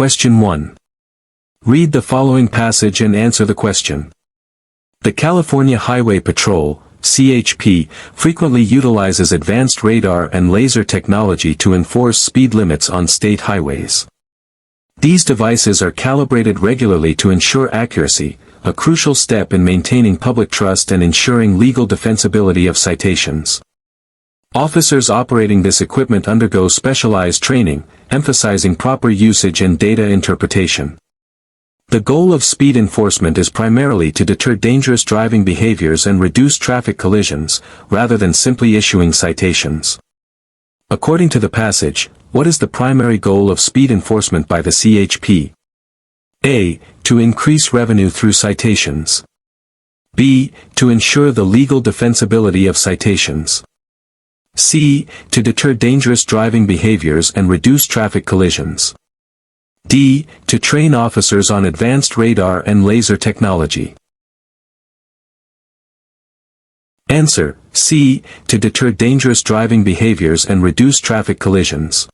Question 1. Read the following passage and answer the question. The California Highway Patrol, CHP, frequently utilizes advanced radar and laser technology to enforce speed limits on state highways. These devices are calibrated regularly to ensure accuracy, a crucial step in maintaining public trust and ensuring legal defensibility of citations. Officers operating this equipment undergo specialized training, emphasizing proper usage and data interpretation. The goal of speed enforcement is primarily to deter dangerous driving behaviors and reduce traffic collisions, rather than simply issuing citations. According to the passage, what is the primary goal of speed enforcement by the CHP? A. To increase revenue through citations. B. To ensure the legal defensibility of citations. C. To deter dangerous driving behaviors and reduce traffic collisions. D. To train officers on advanced radar and laser technology. Answer: C. To deter dangerous driving behaviors and reduce traffic collisions.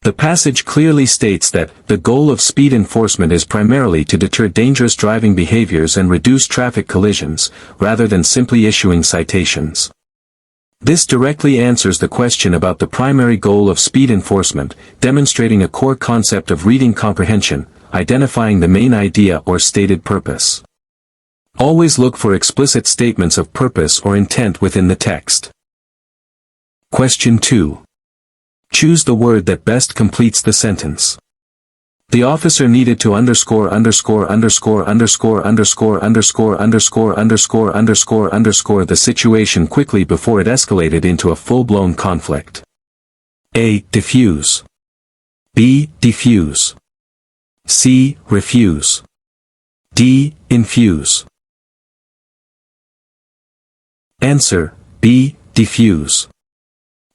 The passage clearly states that the goal of speed enforcement is primarily to deter dangerous driving behaviors and reduce traffic collisions, rather than simply issuing citations. This directly answers the question about the primary goal of speed enforcement, demonstrating a core concept of reading comprehension, identifying the main idea or stated purpose. Always look for explicit statements of purpose or intent within the text. Question 2. Choose the word that best completes the sentence. The officer needed to underscore the situation quickly before it escalated into a full-blown conflict. A. Diffuse. B. Defuse. C. Refuse. D. Infuse. Answer: B. Defuse.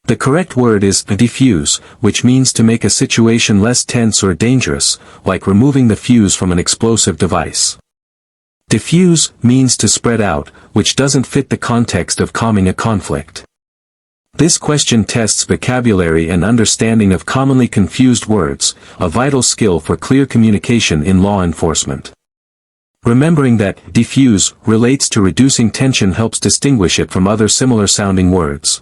The correct word is diffuse, which means to make a situation less tense or dangerous, like removing the fuse from an explosive device. Diffuse means to spread out, which doesn't fit the context of calming a conflict. This question tests vocabulary and understanding of commonly confused words, a vital skill for clear communication in law enforcement. Remembering that diffuse relates to reducing tension helps distinguish it from other similar-sounding words.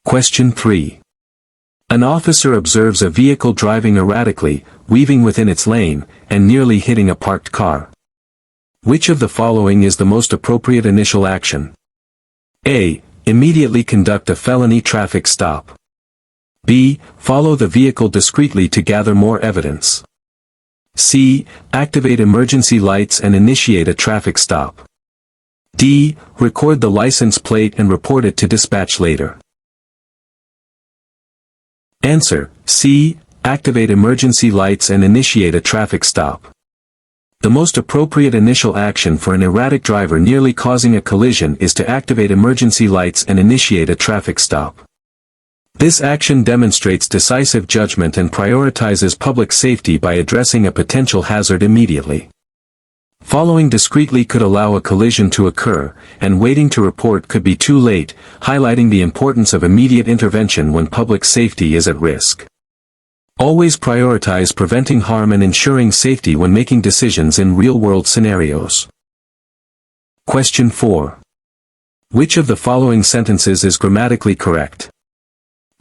Question 3. An officer observes a vehicle driving erratically, weaving within its lane, and nearly hitting a parked car. Which of the following is the most appropriate initial action? A. Immediately conduct a felony traffic stop. B. Follow the vehicle discreetly to gather more evidence. C. Activate emergency lights and initiate a traffic stop. D. Record the license plate and report it to dispatch later. Answer: C. Activate emergency lights and initiate a traffic stop. The most appropriate initial action for an erratic driver nearly causing a collision is to activate emergency lights and initiate a traffic stop. This action demonstrates decisive judgment and prioritizes public safety by addressing a potential hazard immediately. Following discreetly could allow a collision to occur, and waiting to report could be too late, highlighting the importance of immediate intervention when public safety is at risk. Always prioritize preventing harm and ensuring safety when making decisions in real-world scenarios. Question 4. Which of the following sentences is grammatically correct?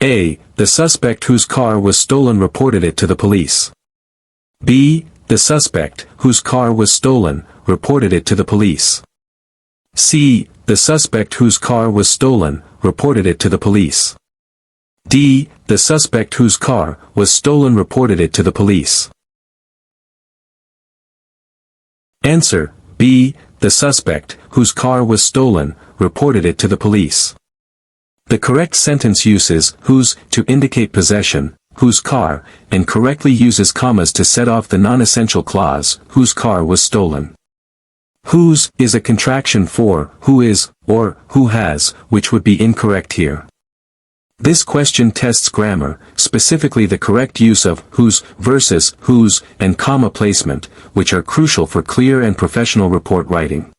A. The suspect whose car was stolen reported it to the police. B. The suspect, whose car was stolen, reported it to the police. C. The suspect whose car was stolen, reported it to the police. D. The suspect whose car was stolen reported it to the police. Answer: B. The suspect, whose car was stolen, reported it to the police. The correct sentence uses whose to indicate possession, whose car, and correctly uses commas to set off the non-essential clause, whose car was stolen. Whose is a contraction for who is, or who has, which would be incorrect here. This question tests grammar, specifically the correct use of whose versus whose and comma placement, which are crucial for clear and professional report writing.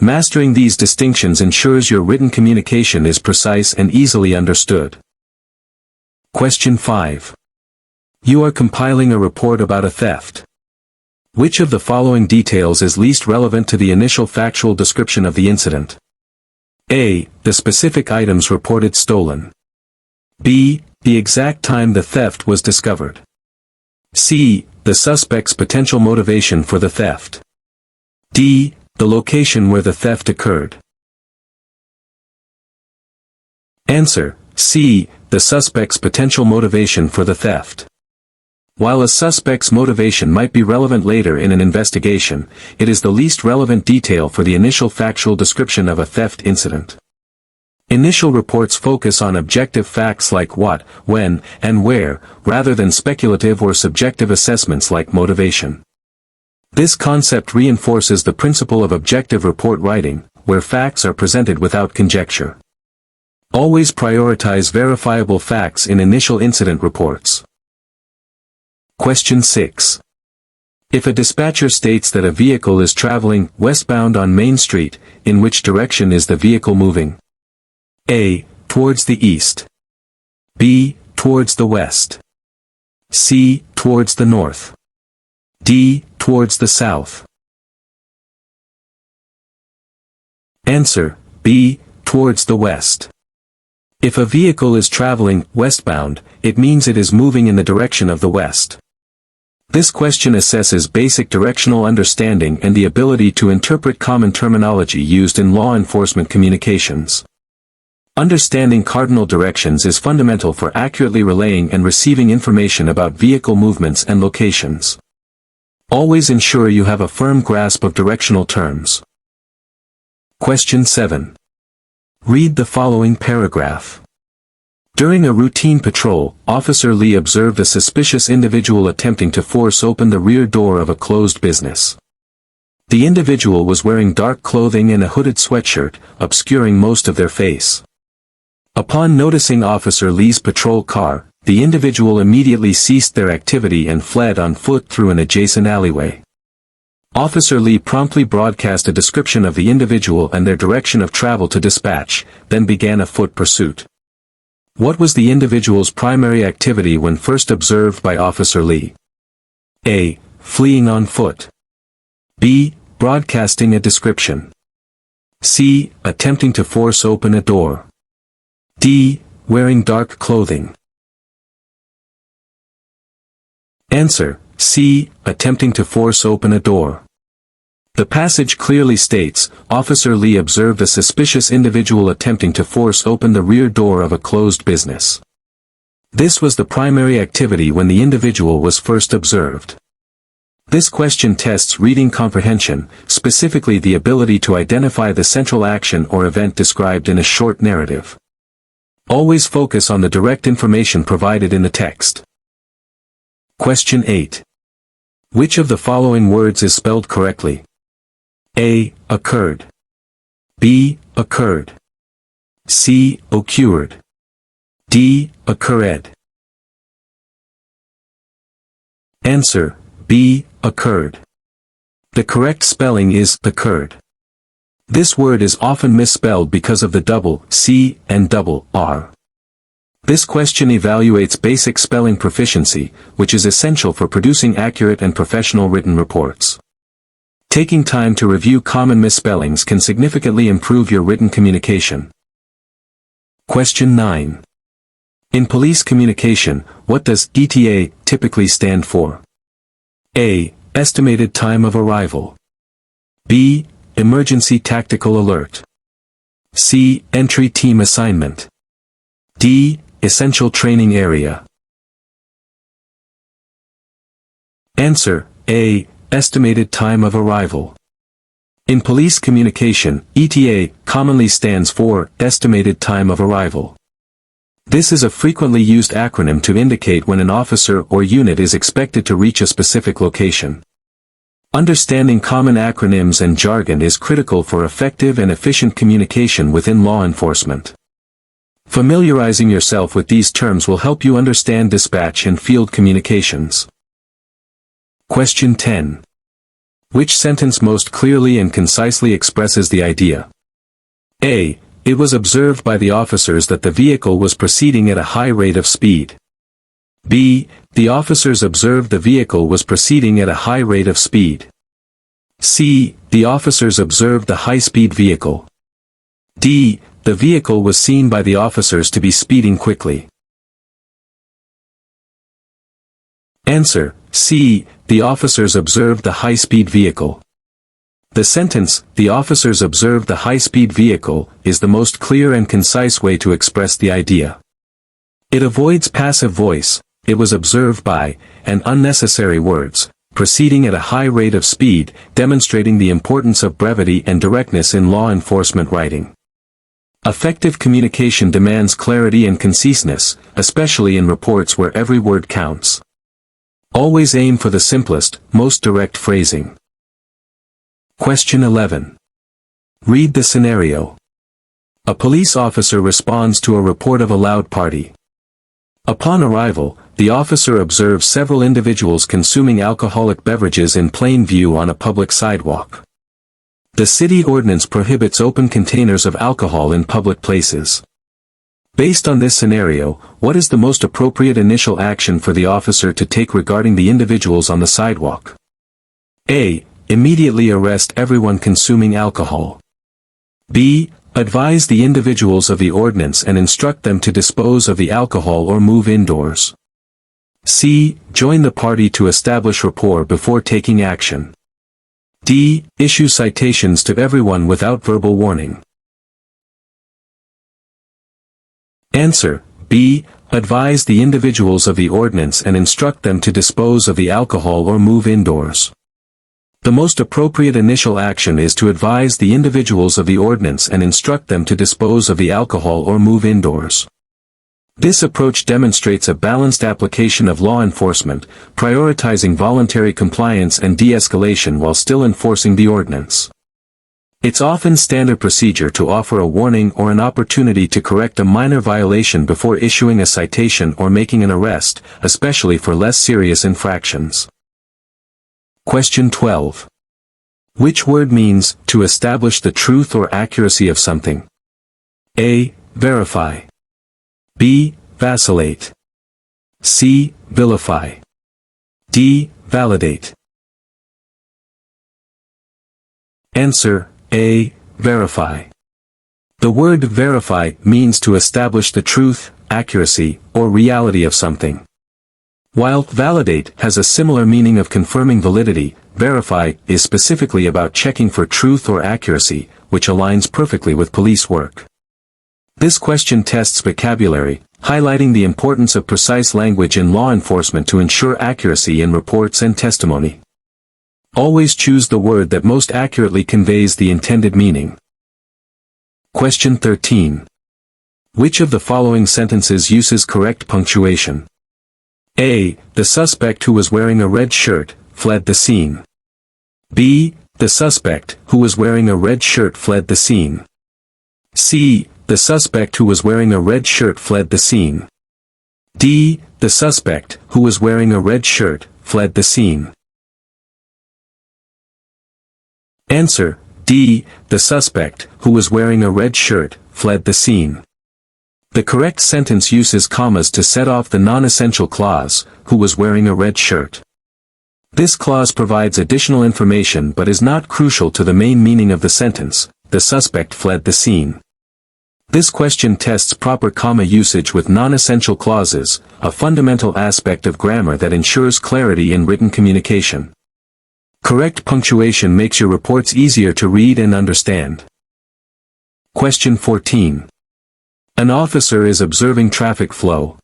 Mastering these distinctions ensures your written communication is precise and easily understood. Question 5. You are compiling a report about a theft. Which of the following details is least relevant to the initial factual description of the incident? A. The specific items reported stolen. B. The exact time the theft was discovered. C. The suspect's potential motivation for the theft. D. The location where the theft occurred. Answer: C. The suspect's potential motivation for the theft. While a suspect's motivation might be relevant later in an investigation, it is the least relevant detail for the initial factual description of a theft incident. Initial reports focus on objective facts like what, when, and where, rather than speculative or subjective assessments like motivation. This concept reinforces the principle of objective report writing, where facts are presented without conjecture. Always prioritize verifiable facts in initial incident reports. Question 6. If a dispatcher states that a vehicle is traveling westbound on Main Street, in which direction is the vehicle moving? A. Towards the east. B. Towards the west. C. Towards the north. D. Towards the south. Answer: B. Towards the west. If a vehicle is traveling westbound, it means it is moving in the direction of the west. This question assesses basic directional understanding and the ability to interpret common terminology used in law enforcement communications. Understanding cardinal directions is fundamental for accurately relaying and receiving information about vehicle movements and locations. Always ensure you have a firm grasp of directional terms. Question 7. Read the following paragraph. During a routine patrol, Officer Lee observed a suspicious individual attempting to force open the rear door of a closed business. The individual was wearing dark clothing and a hooded sweatshirt, obscuring most of their face. Upon noticing Officer Lee's patrol car, the individual immediately ceased their activity and fled on foot through an adjacent alleyway. Officer Lee promptly broadcast a description of the individual and their direction of travel to dispatch, then began a foot pursuit. What was the individual's primary activity when first observed by Officer Lee? A. Fleeing on foot. B. Broadcasting a description. C. Attempting to force open a door. D. Wearing dark clothing. Answer: C. Attempting to force open a door. The passage clearly states, Officer Lee observed a suspicious individual attempting to force open the rear door of a closed business. This was the primary activity when the individual was first observed. This question tests reading comprehension, specifically the ability to identify the central action or event described in a short narrative. Always focus on the direct information provided in the text. Question 8. Which of the following words is spelled correctly? A. Occurred. B. Occurred. C. Occurred. D. Occurred. Answer: B. Occurred. The correct spelling is occurred. This word is often misspelled because of the double C and double R. This question evaluates basic spelling proficiency, which is essential for producing accurate and professional written reports. Taking time to review common misspellings can significantly improve your written communication. Question 9. In police communication, what does ETA typically stand for? A. Estimated time of arrival. B. Emergency tactical alert. C. Entry team assignment. D. Essential training area. Answer: A. Estimated time of arrival. In police communication, ETA commonly stands for estimated time of arrival. This is a frequently used acronym to indicate when an officer or unit is expected to reach a specific location. Understanding common acronyms and jargon is critical for effective and efficient communication within law enforcement. Familiarizing yourself with these terms will help you understand dispatch and field communications. Question 10. Which sentence most clearly and concisely expresses the idea? A. It was observed by the officers that the vehicle was proceeding at a high rate of speed. B. The officers observed the vehicle was proceeding at a high rate of speed. C. The officers observed the high-speed vehicle. D. The vehicle was seen by the officers to be speeding quickly. Answer: C. The officers observed the high-speed vehicle. The sentence, "The officers observed the high-speed vehicle," is the most clear and concise way to express the idea. It avoids passive voice, "it was observed by," and unnecessary words, proceeding at a high rate of speed, demonstrating the importance of brevity and directness in law enforcement writing. Effective communication demands clarity and conciseness, especially in reports where every word counts. Always aim for the simplest, most direct phrasing. Question 11. Read the scenario. A police officer responds to a report of a loud party. Upon arrival, the officer observes several individuals consuming alcoholic beverages in plain view on a public sidewalk. The city ordinance prohibits open containers of alcohol in public places. Based on this scenario, what is the most appropriate initial action for the officer to take regarding the individuals on the sidewalk? A. Immediately arrest everyone consuming alcohol. B. Advise the individuals of the ordinance and instruct them to dispose of the alcohol or move indoors. C. Join the party to establish rapport before taking action. D. Issue citations to everyone without verbal warning. Answer: B. Advise the individuals of the ordinance and instruct them to dispose of the alcohol or move indoors. The most appropriate initial action is to advise the individuals of the ordinance and instruct them to dispose of the alcohol or move indoors. This approach demonstrates a balanced application of law enforcement, prioritizing voluntary compliance and de-escalation while still enforcing the ordinance. It's often standard procedure to offer a warning or an opportunity to correct a minor violation before issuing a citation or making an arrest, especially for less serious infractions. Question 12. Which word means, to establish the truth or accuracy of something? A. Verify. B. Vacillate. C. Vilify. D. Validate. Answer: A. Verify. The word verify means to establish the truth, accuracy, or reality of something. While validate has a similar meaning of confirming validity, verify is specifically about checking for truth or accuracy, which aligns perfectly with police work. This question tests vocabulary, highlighting the importance of precise language in law enforcement to ensure accuracy in reports and testimony. Always choose the word that most accurately conveys the intended meaning. Question 13. Which of the following sentences uses correct punctuation? A. The suspect who was wearing a red shirt, fled the scene. B. The suspect who was wearing a red shirt fled the scene. C. The suspect who was wearing a red shirt fled the scene. D. The suspect who was wearing a red shirt fled the scene. Answer: D. The suspect, who was wearing a red shirt, fled the scene. The correct sentence uses commas to set off the non-essential clause, who was wearing a red shirt. This clause provides additional information but is not crucial to the main meaning of the sentence, the suspect fled the scene. This question tests proper comma usage with non-essential clauses, a fundamental aspect of grammar that ensures clarity in written communication. Correct punctuation makes your reports easier to read and understand. Question 14. An officer is observing traffic flow.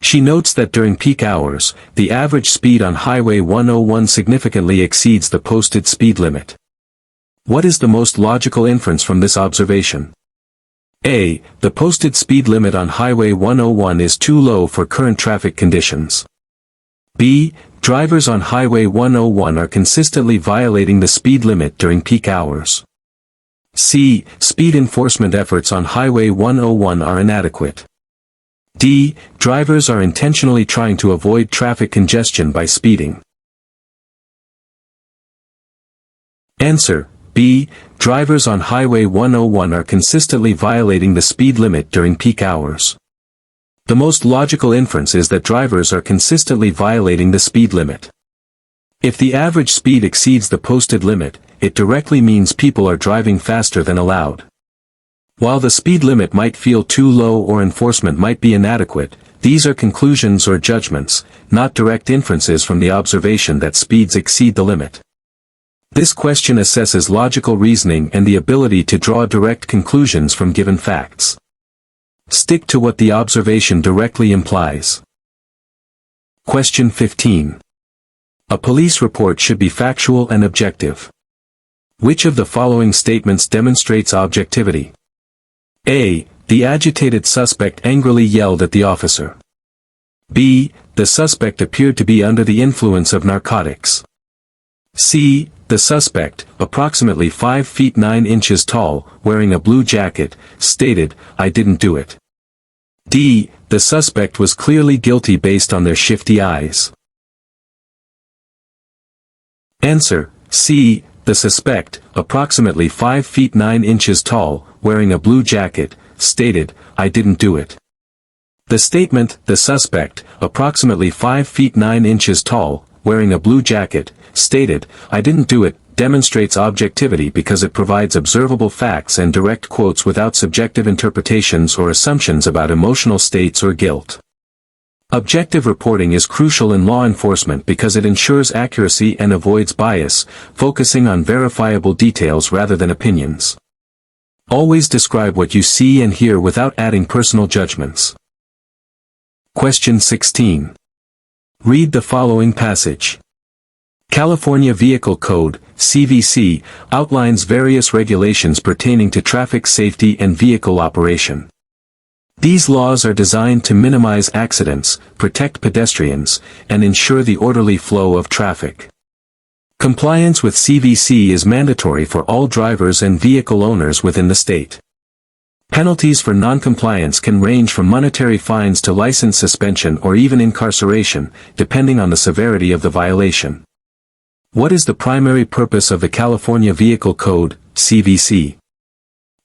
She notes that during peak hours, the average speed on Highway 101 significantly exceeds the posted speed limit. What is the most logical inference from this observation? A. The posted speed limit on Highway 101 is too low for current traffic conditions. B. Drivers on Highway 101 are consistently violating the speed limit during peak hours. C. Speed enforcement efforts on Highway 101 are inadequate. D. Drivers are intentionally trying to avoid traffic congestion by speeding. Answer: B. Drivers on Highway 101 are consistently violating the speed limit during peak hours. The most logical inference is that drivers are consistently violating the speed limit. If the average speed exceeds the posted limit, it directly means people are driving faster than allowed. While the speed limit might feel too low or enforcement might be inadequate, these are conclusions or judgments, not direct inferences from the observation that speeds exceed the limit. This question assesses logical reasoning and the ability to draw direct conclusions from given facts. Stick to what the observation directly implies. Question 15. A police report should be factual and objective. Which of the following statements demonstrates objectivity? A. The agitated suspect angrily yelled at the officer. B. The suspect appeared to be under the influence of narcotics. C. The suspect, approximately 5 feet 9 inches tall, wearing a blue jacket, stated, "I didn't do it." D. The suspect was clearly guilty based on their shifty eyes. Answer: C. The suspect, approximately 5 feet 9 inches tall, wearing a blue jacket, stated, "I didn't do it." The statement, "the suspect, approximately 5 feet 9 inches tall, wearing a blue jacket, stated, I didn't do it," demonstrates objectivity because it provides observable facts and direct quotes without subjective interpretations or assumptions about emotional states or guilt. Objective reporting is crucial in law enforcement because it ensures accuracy and avoids bias, focusing on verifiable details rather than opinions. Always describe what you see and hear without adding personal judgments. Question 16. Read the following passage. California Vehicle Code, CVC, outlines various regulations pertaining to traffic safety and vehicle operation. These laws are designed to minimize accidents, protect pedestrians, and ensure the orderly flow of traffic. Compliance with CVC is mandatory for all drivers and vehicle owners within the state. Penalties for noncompliance can range from monetary fines to license suspension or even incarceration, depending on the severity of the violation. What is the primary purpose of the California Vehicle Code, CVC?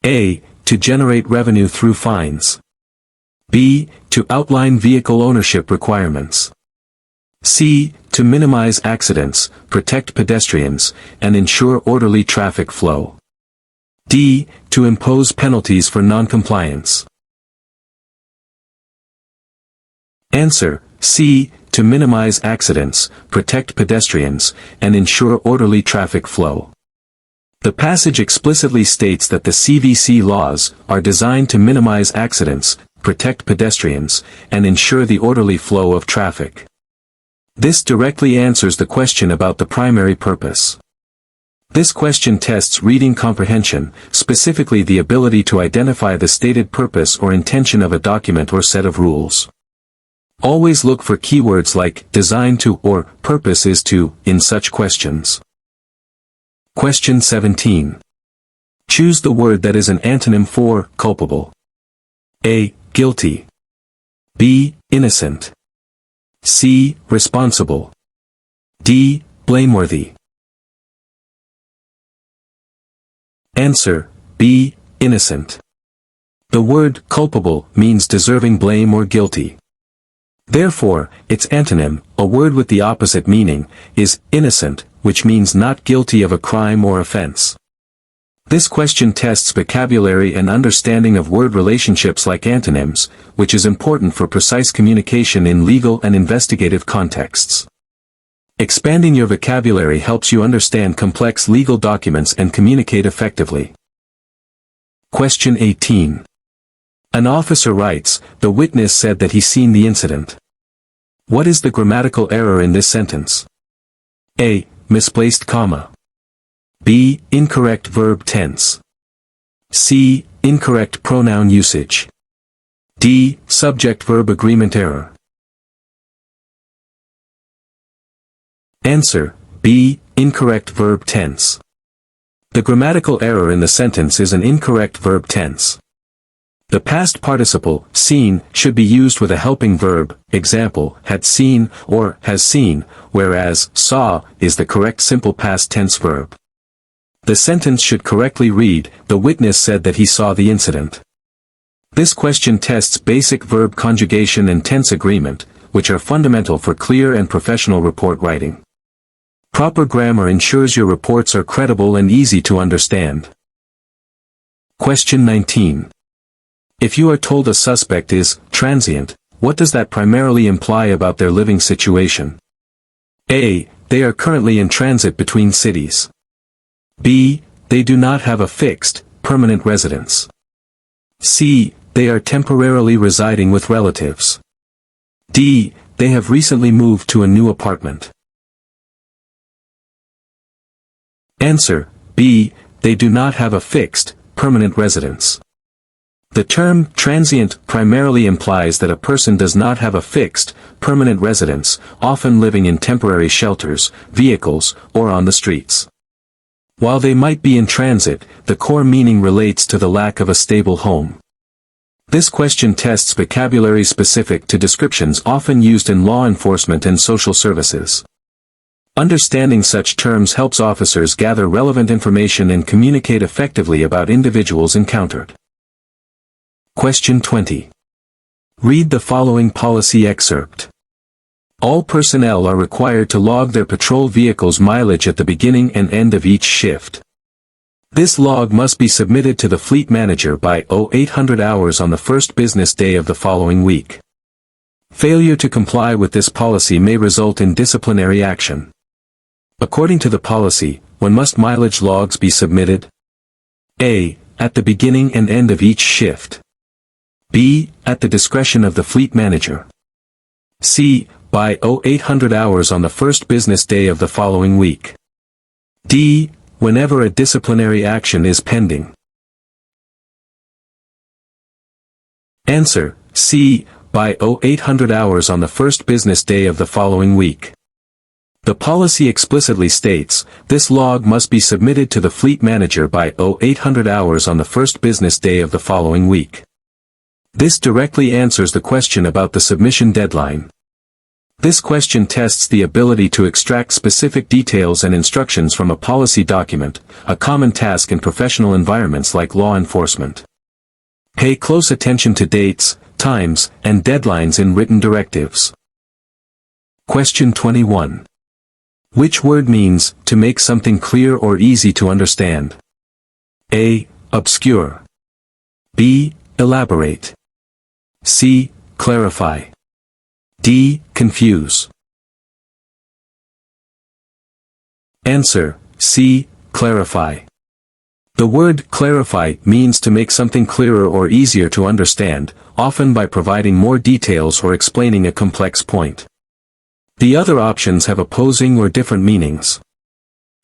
A. To generate revenue through fines. B. To outline vehicle ownership requirements. C. To minimize accidents, protect pedestrians, and ensure orderly traffic flow. D. To impose penalties for noncompliance. Answer: C. To minimize accidents, protect pedestrians, and ensure orderly traffic flow. The passage explicitly states that the CVC laws are designed to minimize accidents, protect pedestrians, and ensure the orderly flow of traffic. This directly answers the question about the primary purpose. This question tests reading comprehension, specifically the ability to identify the stated purpose or intention of a document or set of rules. Always look for keywords like "designed to" or "purpose is to" in such questions. Question 17. Choose the word that is an antonym for culpable. A. Guilty. B. Innocent. C. Responsible. D. Blameworthy. Answer: B. Innocent. The word culpable means deserving blame or guilty. Therefore, its antonym, a word with the opposite meaning, is innocent, which means not guilty of a crime or offense. This question tests vocabulary and understanding of word relationships like antonyms, which is important for precise communication in legal and investigative contexts. Expanding your vocabulary helps you understand complex legal documents and communicate effectively. Question 18. An officer writes, "The witness said that he seen the incident." What is the grammatical error in this sentence? A. Misplaced comma. B. Incorrect verb tense. C. Incorrect pronoun usage. D. Subject-verb agreement error. Answer: B. Incorrect verb tense. The grammatical error in the sentence is an incorrect verb tense. The past participle, seen, should be used with a helping verb, example, had seen, or has seen, whereas saw is the correct simple past tense verb. The sentence should correctly read, "The witness said that he saw the incident." This question tests basic verb conjugation and tense agreement, which are fundamental for clear and professional report writing. Proper grammar ensures your reports are credible and easy to understand. Question 19. If you are told a suspect is transient, what does that primarily imply about their living situation? A. They are currently in transit between cities. B. They do not have a fixed, permanent residence. C. They are temporarily residing with relatives. D. They have recently moved to a new apartment. Answer: B. They do not have a fixed, permanent residence. The term transient primarily implies that a person does not have a fixed, permanent residence, often living in temporary shelters, vehicles, or on the streets. While they might be in transit, the core meaning relates to the lack of a stable home. This question tests vocabulary specific to descriptions often used in law enforcement and social services. Understanding such terms helps officers gather relevant information and communicate effectively about individuals encountered. Question 20. Read the following policy excerpt. All personnel are required to log their patrol vehicle's mileage at the beginning and end of each shift. This log must be submitted to the fleet manager by 0800 hours on the first business day of the following week. Failure to comply with this policy may result in disciplinary action. According to the policy, when must mileage logs be submitted? A. At the beginning and end of each shift. B. At the discretion of the fleet manager. C. By 0800 hours on the first business day of the following week. D. Whenever a disciplinary action is pending. Answer: C. By 0800 hours on the first business day of the following week. The policy explicitly states, this log must be submitted to the fleet manager by 0800 hours on the first business day of the following week. This directly answers the question about the submission deadline. This question tests the ability to extract specific details and instructions from a policy document, a common task in professional environments like law enforcement. Pay close attention to dates, times, and deadlines in written directives. Question 21. Which word means, to make something clear or easy to understand? A. Obscure. B. Elaborate. C. Clarify. D. Confuse. Answer: C. Clarify. The word clarify means to make something clearer or easier to understand, often by providing more details or explaining a complex point. The other options have opposing or different meanings.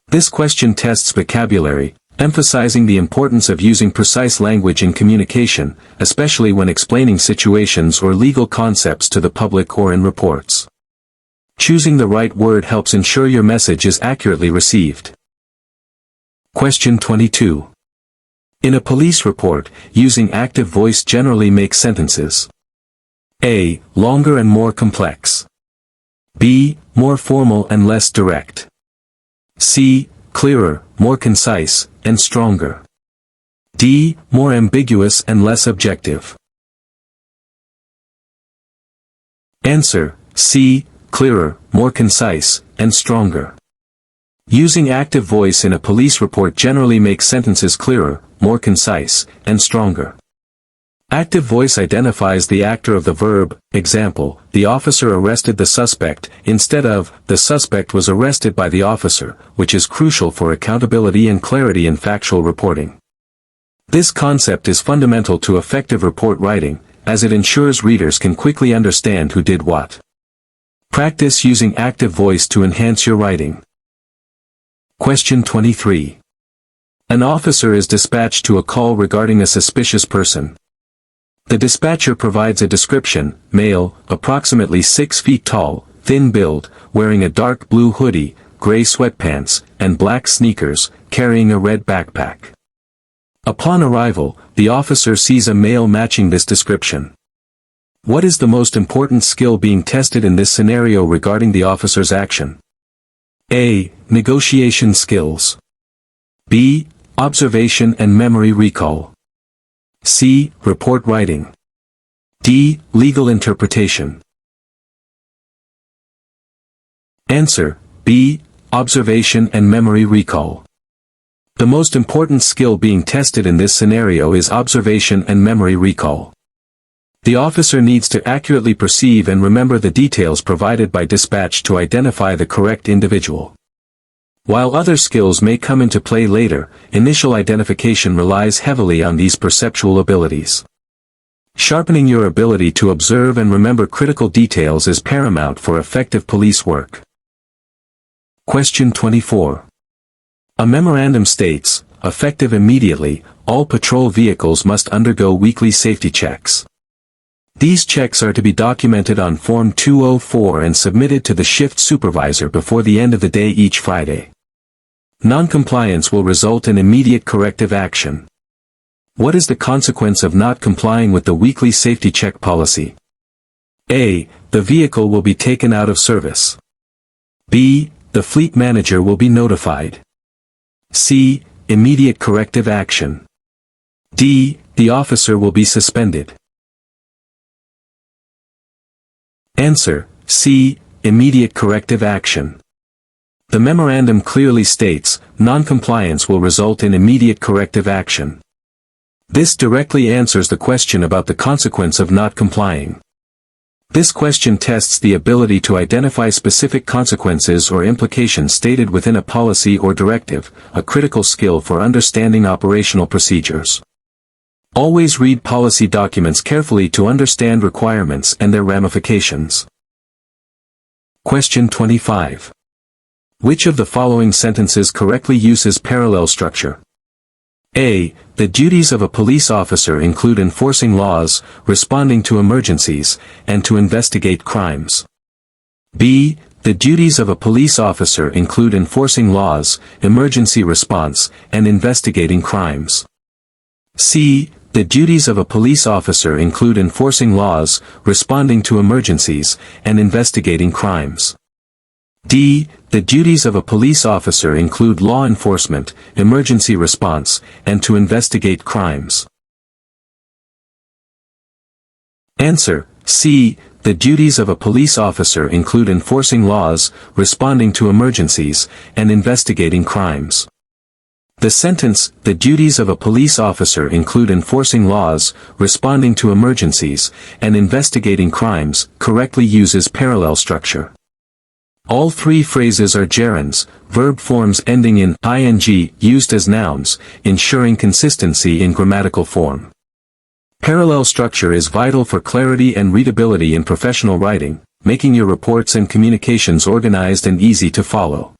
This question tests vocabulary, emphasizing the importance of using precise language in communication, especially when explaining situations or legal concepts to the public or in reports. Choosing the right word helps ensure your message is accurately received. Question 22. In a police report, using active voice generally makes sentences A. Longer and more complex. B. More formal and less direct. C. Clearer, more concise, and stronger. D. More ambiguous and less objective. Answer: C. Clearer, more concise, and stronger. Using active voice in a police report generally makes sentences clearer, more concise, and stronger. Active voice identifies the actor of the verb, example, the officer arrested the suspect, instead of, the suspect was arrested by the officer, which is crucial for accountability and clarity in factual reporting. This concept is fundamental to effective report writing, as it ensures readers can quickly understand who did what. Practice using active voice to enhance your writing. Question 23. An officer is dispatched to a call regarding a suspicious person. The dispatcher provides a description: male, approximately 6 feet tall, thin build, wearing a dark blue hoodie, gray sweatpants, and black sneakers, carrying a red backpack. Upon arrival, the officer sees a male matching this description. What is the most important skill being tested in this scenario regarding the officer's action? A. Negotiation skills. B. Observation and memory recall. C. Report writing. D. Legal interpretation. Answer: B. Observation and memory recall. The most important skill being tested in this scenario is observation and memory recall. The officer needs to accurately perceive and remember the details provided by dispatch to identify the correct individual. While other skills may come into play later, initial identification relies heavily on these perceptual abilities. Sharpening your ability to observe and remember critical details is paramount for effective police work. Question 24. A memorandum states, effective immediately, all patrol vehicles must undergo weekly safety checks. These checks are to be documented on Form 204 and submitted to the shift supervisor before the end of the day each Friday. Non-compliance will result in immediate corrective action. What is the consequence of not complying with the weekly safety check policy? A. The vehicle will be taken out of service. B. The fleet manager will be notified. C. Immediate corrective action. D. The officer will be suspended. Answer: C. Immediate corrective action. The memorandum clearly states, non-compliance will result in immediate corrective action. This directly answers the question about the consequence of not complying. This question tests the ability to identify specific consequences or implications stated within a policy or directive, a critical skill for understanding operational procedures. Always read policy documents carefully to understand requirements and their ramifications. Question 25. Which of the following sentences correctly uses parallel structure? A. The duties of a police officer include enforcing laws, responding to emergencies, and to investigate crimes. B. The duties of a police officer include enforcing laws, emergency response, and investigating crimes. C. The duties of a police officer include enforcing laws, responding to emergencies, and investigating crimes. D. The duties of a police officer include law enforcement, emergency response, and to investigate crimes. Answer: C. The duties of a police officer include enforcing laws, responding to emergencies, and investigating crimes. The sentence, the duties of a police officer include enforcing laws, responding to emergencies, and investigating crimes, correctly uses parallel structure. All three phrases are gerunds, verb forms ending in ing, used as nouns, ensuring consistency in grammatical form. Parallel structure is vital for clarity and readability in professional writing, making your reports and communications organized and easy to follow.